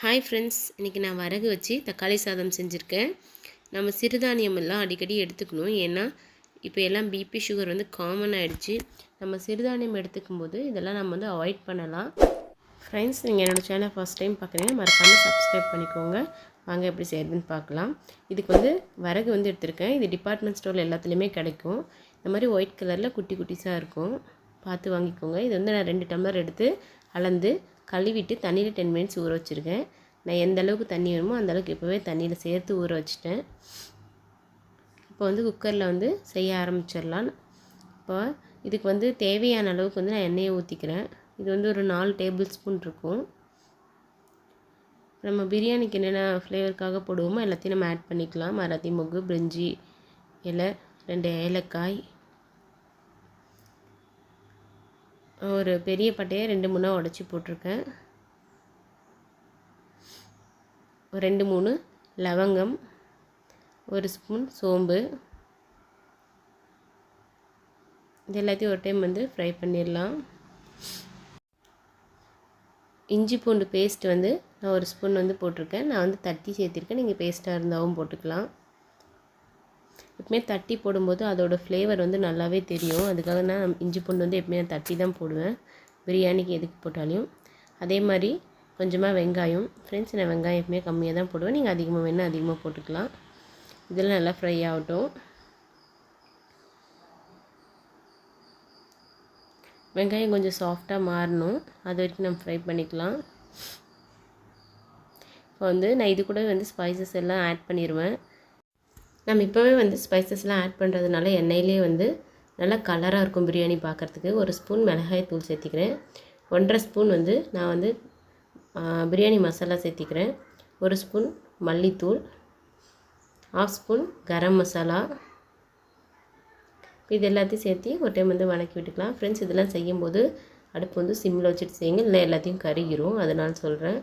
Hi friends, இன்றைக்கி நான் வரகு வச்சு தக்காளி சாதம் செஞ்சுருக்கேன். நம்ம சிறுதானியம் எல்லாம் அடிக்கடி எடுத்துக்கணும். ஏன்னா இப்போ எல்லாம் பிபி சுகர் காமன் ஆகிடுச்சு. நம்ம சிறுதானியம் எடுத்துக்கும் போது இதெல்லாம் நம்ம அவாய்ட் பண்ணலாம். ஃப்ரெண்ட்ஸ், நீங்கள் என்னோடய சேனல் ஃபஸ்ட் டைம் பார்க்குறீங்கன்னா மறக்காமல் சப்ஸ்கிரைப் பண்ணிக்கோங்க. வாங்க எப்படி செய்யறதுன்னு பார்க்கலாம். இதுக்கு வரகு எடுத்திருக்கேன். இது டிபார்ட்மெண்ட் ஸ்டோரில் எல்லாத்துலேயுமே கிடைக்கும். இந்த மாதிரி ஒயிட் கலரில் குட்டி குட்டிஸாக இருக்கும், பார்த்து வாங்கிக்கோங்க. இது நான் 2 டம்ளர் எடுத்து அளந்து கழுவிட்டு தண்ணியில் 10 மினிட்ஸ் ஊற வச்சுருக்கேன். நான் எந்த அளவுக்கு தண்ணி வேணுமோ அந்தளவுக்கு இப்போவே தண்ணியில் சேர்த்து ஊற வச்சுட்டேன். இப்போ குக்கரில் செய்ய ஆரம்பிச்சிடலாம். இப்போ இதுக்கு தேவையான அளவுக்கு நான் எண்ணெயை ஊற்றிக்கிறேன். இது ஒரு 4 டேபிள் ஸ்பூன் இருக்கும். நம்ம பிரியாணிக்கு என்னென்ன ஃப்ளேவருக்காக போடுவோமோ எல்லாத்தையும் நம்ம ஆட் பண்ணிக்கலாம். மராத்தி மொக்கு, பிரிஞ்சி இலை, 2 ஏலக்காய், ஒரு பெரிய பட்டையை 2-3 உடச்சி போட்டிருக்கேன். ஒரு 2-3 லவங்கம், 1 ஸ்பூன் சோம்பு. இது எல்லாத்தையும் ஒரு டைம் ஃப்ரை பண்ணிடலாம். இஞ்சி பூண்டு பேஸ்ட் நான் 1 ஸ்பூன் போட்டிருக்கேன். நான் தட்டி சேர்த்திருக்கேன். நீங்கள் பேஸ்ட்டாக இருந்தாலும் போட்டுக்கலாம். எப்பவுமே தட்டி போடும்போது அதோட ஃப்ளேவர் நல்லாவே தெரியும். அதுக்காக நான் இஞ்சி பூண்டு எப்பவுமே நான் தட்டி தான் போடுவேன், பிரியாணிக்கு எதுக்கு போட்டாலையும். அதே மாதிரி கொஞ்சமாக வெங்காயம். ஃப்ரெண்ட்ஸ், நான் வெங்காயம் எப்பவுமே கம்மியாக தான் போடுவேன். நீங்கள் அதிகமாக வேணால் அதிகமாக போட்டுக்கலாம். இதெல்லாம் நல்லா ஃப்ரை ஆகட்டும். வெங்காயம் கொஞ்சம் சாஃப்டாக மாறணும், அது வரைக்கும் நம்ம ஃப்ரை பண்ணிக்கலாம். இப்போ நான் இது கூட ஸ்பைசஸ் எல்லாம் ஆட் பண்ணிடுவேன். நம்ம இப்போவே ஸ்பைசஸ்லாம் ஆட் பண்ணுறதுனால எண்ணெயிலே நல்லா கலராக இருக்கும் பிரியாணி பார்க்குறதுக்கு. 1 ஸ்பூன் மிளகாய் தூள் சேர்த்திக்கிறேன். 1.5 ஸ்பூன் நான் பிரியாணி மசாலா சேர்த்திக்கிறேன். 1 ஸ்பூன் மல்லித்தூள், 1/2 ஸ்பூன் கரம் மசாலா. இது எல்லாத்தையும் சேர்த்து ஒரு டைம் வதக்கி விட்டுக்கலாம். ஃப்ரெண்ட்ஸ், இதெல்லாம் செய்யும்போது அடுப்பு சிம்மில் வச்சுட்டு செய்யுங்க, இல்லை எல்லாத்தையும் கருகிரும். அதனால் சொல்கிறேன்,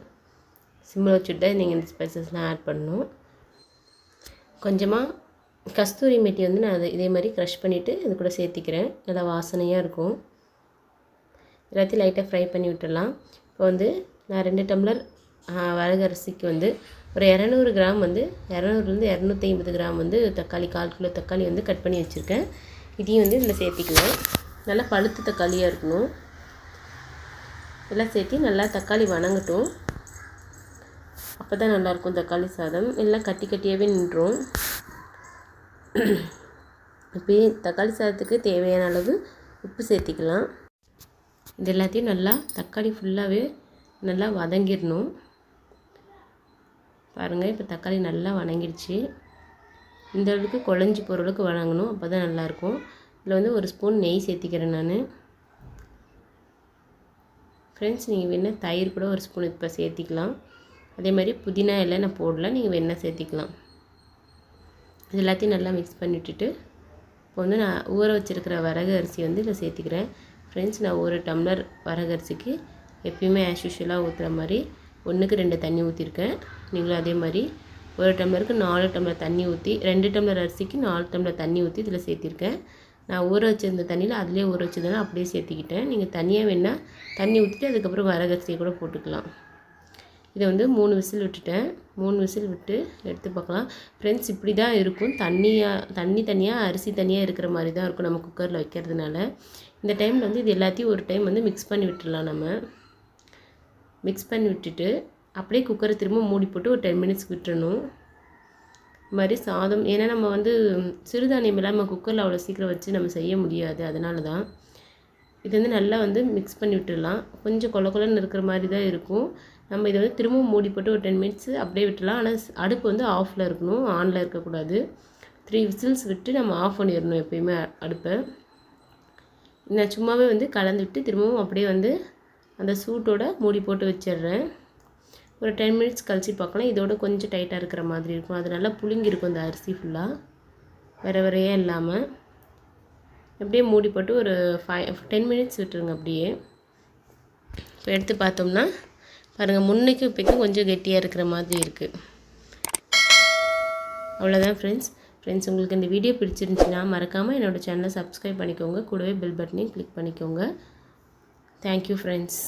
சிம்மில் வச்சுட்டு தான் நீங்கள் இந்த ஸ்பைசஸ்லாம் ஆட் பண்ணணும். கொஞ்சமாக கஸ்தூரி மெட்டி நான் அதை இதே மாதிரி க்ரஷ் பண்ணிவிட்டு இது கூட சேர்த்திக்கிறேன். நல்லா வாசனையாக இருக்கும். எல்லாத்தையும் லைட்டாக ஃப்ரை பண்ணி விட்டுடலாம். இப்போ நான் 2 டம்ளர் வரகு அரிசிக்கு ஒரு 200 கிராம் 200லேருந்து 250 கிராம் தக்காளி, 1/4 கிலோ தக்காளி கட் பண்ணி வச்சுருக்கேன். இதையும் இதில் சேர்த்திக்கலாம். நல்லா பழுத்த தக்காளியாக இருக்கணும். எல்லாம் சேர்த்து நல்லா தக்காளி வணங்கட்டும். அப்போ தான் நல்லாயிருக்கும் தக்காளி சாதம். எல்லாம் கட்டி கட்டியாகவே நின்றோம். இப்போ தக்காளி சாதத்துக்கு தேவையான அளவு உப்பு சேர்த்திக்கலாம். இது எல்லாத்தையும் நல்லா தக்காளி ஃபுல்லாகவே நல்லா வதங்கிடணும். பாருங்கள், இப்போ தக்காளி நல்லா வதங்கிடுச்சு. இந்த அளவுக்கு குழஞ்சி போகிற அளவுக்கு வதங்கணும், அப்போ தான் நல்லாயிருக்கும். இதில் 1 ஸ்பூன் நெய் சேர்த்திக்கிறேன் நான். ஃப்ரெண்ட்ஸ், நீங்கள் வேணால் தயிர் கூட 1 ஸ்பூன் இப்போ சேர்த்திக்கலாம். அதே மாதிரி புதினா எல்லாம் நான் போடல, நீங்கள் வேணால் சேர்த்திக்கலாம். இது எல்லாத்தையும் நல்லா மிக்ஸ் பண்ணி விட்டுட்டு இப்போ நான் ஊற வச்சுருக்கிற வரகு அரிசி இதில் சேர்த்திக்கிறேன். ஃப்ரெண்ட்ஸ், நான் 1 டம்ளர் வரகு அரிசிக்கு எப்பயுமே ஆஸ் யூஷுவலாக ஊற்றுற மாதிரி 1க்கு 2 தண்ணி ஊற்றிருக்கேன். நீங்களும் அதே மாதிரி 1 டம்ளருக்கு 4 டம்ளர் தண்ணி ஊற்றி, 2 டம்ளர் அரிசிக்கு 4 டம்ளர் தண்ணி ஊற்றி இதில் சேர்த்திருக்கேன். நான் ஊற வச்சுருந்த தண்ணியில் அதிலே ஊற வச்சதுனால் அப்படியே சேர்த்திக்கிட்டேன். நீங்கள் தனியாக வேணால் தண்ணி ஊற்றிட்டு அதுக்கப்புறம் வரகு அரிசியை கூட போட்டுக்கலாம். இதை 3 விசில் விட்டுட்டேன். 3 விசில் விட்டு எடுத்து பார்க்கலாம். ஃப்ரெண்ட்ஸ், இப்படி தான் இருக்கும். தனியாக அரிசி தனியாக இருக்கிற மாதிரி தான் இருக்கும் நம்ம குக்கரில் வைக்கிறதுனால. இந்த டைமில் இது எல்லாத்தையும் ஒரு டைம் மிக்ஸ் பண்ணி விட்டுடலாம். நம்ம மிக்ஸ் பண்ணி விட்டுட்டு அப்படியே குக்கரை திரும்ப மூடி போட்டு ஒரு 10 மினிட்ஸ் விட்டுறணும். இது மாதிரி சாதம், ஏன்னா நம்ம சிறுதானியம் எல்லாம் நம்ம குக்கரில் அவ்வளோ சீக்கிரம் வச்சு நம்ம செய்ய முடியாது. அதனால தான் இது நல்லா மிக்ஸ் பண்ணி விட்டுடலாம். கொஞ்சம் கொல கொலன்னு இருக்கிற மாதிரி தான் இருக்கும். நம்ம இதை திரும்பவும் மூடி போட்டு ஒரு 10 மினிட்ஸ் அப்படியே விட்டுடலாம். ஆனால் அடுப்பு ஆஃபில் இருக்கணும், ஆனில் இருக்கக்கூடாது. 3 விசில்ஸ் விட்டு நம்ம ஆஃப் பண்ணிடணும் எப்பயுமே அடுப்பை. நான் சும்மாவே கலந்து விட்டு திரும்பவும் அப்படியே அந்த சூட்டோட மூடி போட்டு வச்சிடுறேன். ஒரு 10 மினிட்ஸ் கழிச்சு பார்க்கலாம். இதோட கொஞ்சம் டைட்டாக இருக்கிற மாதிரி இருக்கும். அது நல்லா புழுங்கிருக்கும் இந்த அரிசி ஃபுல்லாக, வரையே இல்லாமல். அப்படியே மூடி போட்டு ஒரு 10 மினிட்ஸ் விட்டுருங்க அப்படியே. இப்போ எடுத்து பார்த்தோம்னா பாருங்கள், முன்னைக்கும் இப்போக்கும் கொஞ்சம் கெட்டியாக இருக்கிற மாதிரி இருக்குது. அவ்வளோதான் ஃப்ரெண்ட்ஸ். உங்களுக்கு இந்த வீடியோ பிடிச்சிருந்துச்சுன்னா மறக்காமல் என்னோடய சேனலை சப்ஸ்கிரைப் பண்ணிக்கோங்க. கூடவே பெல் பட்டனையும் கிளிக் பண்ணிக்கோங்க. Thank you friends.